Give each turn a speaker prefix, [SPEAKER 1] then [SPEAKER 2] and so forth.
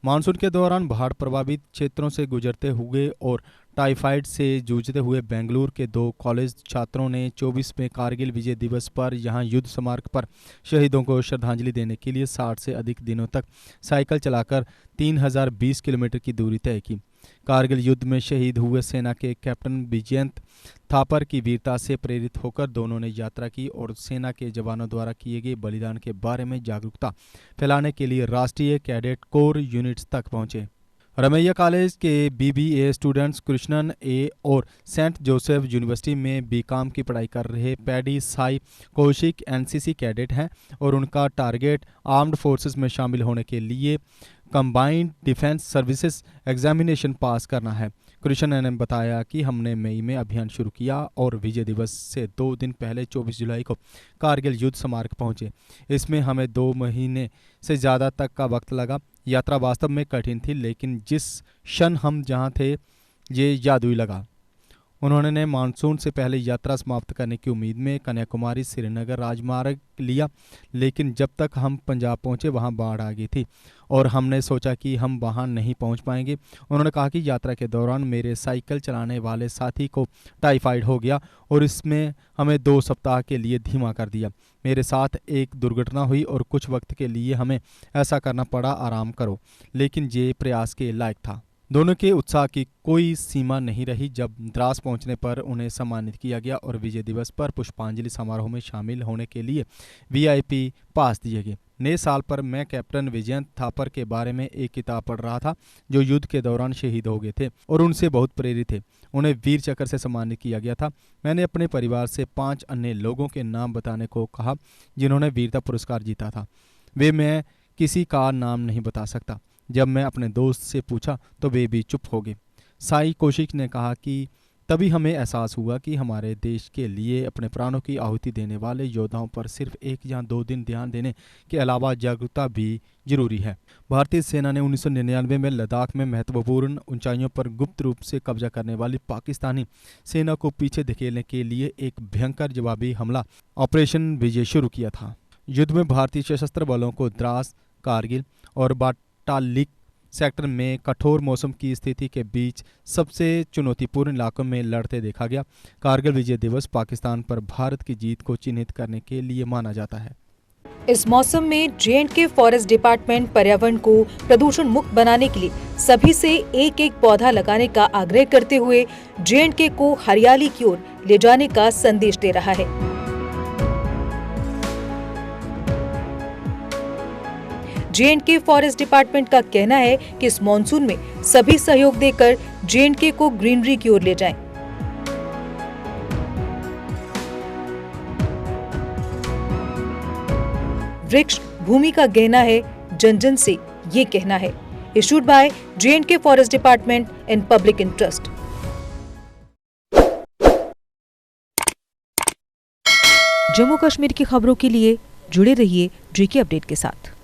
[SPEAKER 1] Monsoon के दौरान बाढ़ प्रभावित क्षेत्रों से गुजरते हुए और टाइफाइड से जूझते हुए बेंगलुरु के 2 कॉलेज छात्रों ने 24वें कारगिल विजय दिवस पर यहां युद्ध स्मारक पर शहीदों को श्रद्धांजलि देने के लिए 60 से अधिक दिनों तक साइकिल चलाकर 3020 किलोमीटर की दूरी तय की। कारगिल युद्ध में शहीद हुए सेना के कैप्टन विजयंत थापर की वीरता से प्रेरित होकर दोनों ने यात्रा की और सेना के जवानों द्वारा किए गए बलिदान के बारे में जागरूकता फैलाने के लिए राष्ट्रीय कैडेट कोर यूनिट्स तक पहुंचे। रमैया कॉलेज के बीबीए स्टूडेंट्स कृष्णन ए और सेंट जोसेफ यूनिवर्सिटी में बीकॉम की पढ़ाई कर रहे paddy Sai Kaushik NCC cadet हैं और उनका टारगेट आर्म्ड फोर्सेस में शामिल होने के लिए कंबाइंड डिफेंस सर्विसेज एग्जामिनेशन पास करना है। कृष्णन ने बताया कि हमने मई में अभियान शुरू किया और विजय दिवस से 2 दिन पहले 24 जुलाई को कारगिल युद्ध स्मारक पहुंचे। इसमें हमें 2 महीने से ज़्यादा तक का वक्त लगा। यात्रा वास्तव में कठिन थी, लेकिन जिस क्षण हम जहां थे ये जादुई लगा। उन्होंने मानसून से पहले यात्रा समाप्त करने की उम्मीद में कन्याकुमारी श्रीनगर राजमार्ग लिया, लेकिन जब तक हम पंजाब पहुंचे वहां बाढ़ आ गई थी और हमने सोचा कि हम वहां नहीं पहुंच पाएंगे। उन्होंने कहा कि यात्रा के दौरान मेरे साइकिल चलाने वाले साथी को टाइफाइड हो गया और इसमें हमें 2 सप्ताह के लिए धीमा कर दिया। मेरे साथ एक दुर्घटना हुई और कुछ वक्त के लिए हमें ऐसा करना पड़ा, आराम करो, लेकिन ये प्रयास के लायक था। दोनों के उत्साह की कोई सीमा नहीं रही जब द्रास पहुंचने पर उन्हें सम्मानित किया गया और विजय दिवस पर पुष्पांजलि समारोह में शामिल होने के लिए वीआईपी पास दिए गए। नए साल पर मैं कैप्टन विजयंत थापर के बारे में एक किताब पढ़ रहा था जो युद्ध के दौरान शहीद हो गए थे और उनसे बहुत प्रेरित थे। उन्हें वीर चक्र से सम्मानित किया गया था। मैंने अपने परिवार से 5 अन्य लोगों के नाम बताने को कहा जिन्होंने वीरता पुरस्कार जीता था। वे मैं किसी का नाम नहीं बता सकता। जब मैं अपने दोस्त से पूछा तो वे भी चुप हो गए। साई कौशिक ने कहा कि तभी हमें एहसास हुआ कि हमारे देश के लिए अपने प्राणों की आहुति देने वाले योद्धाओं पर सिर्फ 1 या 2 दिन ध्यान देने के अलावा जागरूकता भी जरूरी है। भारतीय सेना ने 1999 में लद्दाख में महत्वपूर्ण ऊंचाइयों पर गुप्त रूप से कब्जा करने वाली पाकिस्तानी सेना को पीछे धकेलने के लिए एक भयंकर जवाबी हमला ऑपरेशन विजय शुरू किया था। युद्ध में भारतीय सशस्त्र बलों को द्रास, कारगिल और बाटालिक सेक्टर में कठोर मौसम की स्थिति के बीच सबसे चुनौतीपूर्ण इलाकों में लड़ते देखा गया। कारगिल विजय दिवस पाकिस्तान पर भारत की जीत को चिन्हित करने के लिए माना जाता है।
[SPEAKER 2] इस मौसम में जे&के फॉरेस्ट डिपार्टमेंट पर्यावरण को प्रदूषण मुक्त बनाने के लिए सभी से एक पौधा लगाने का आग्रह करते हुए जे&के को हरियाली की ओर ले जाने का संदेश दे रहा है। जे&के फॉरेस्ट डिपार्टमेंट का कहना है कि इस मॉनसून में सभी सहयोग देकर जे&के को ग्रीनरी की ओर ले जाएं। वृक्ष भूमि का गहना है, जन जन से ये कहना है। Issued by जे&के forest department in public interest. Jammu Kashmir की खबरों के लिए जुड़े रहिए जेके अपडेट के साथ।